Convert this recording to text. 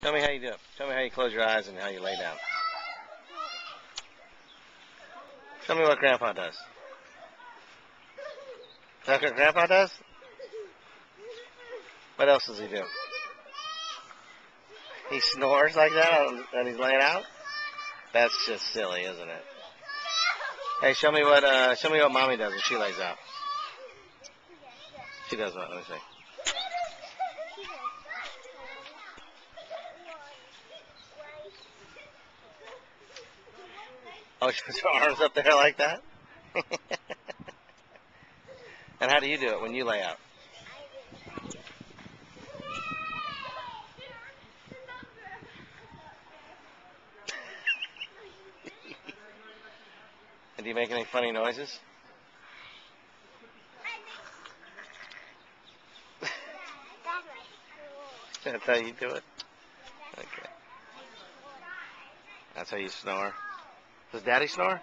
Tell me how you do it. Tell me how you close your eyes and how you lay down. Tell me what Grandpa does. Is that what Grandpa does? What else does he do? He snores like that and he's laying out? That's just silly, isn't it? Hey, show me what Mommy does when she lays out. She does what? Let me see. Oh, she puts her arms up there like that? And how do you do it when you lay out? And do you make any funny noises? That's how you do it? Okay. That's how you snore? Does Daddy snore?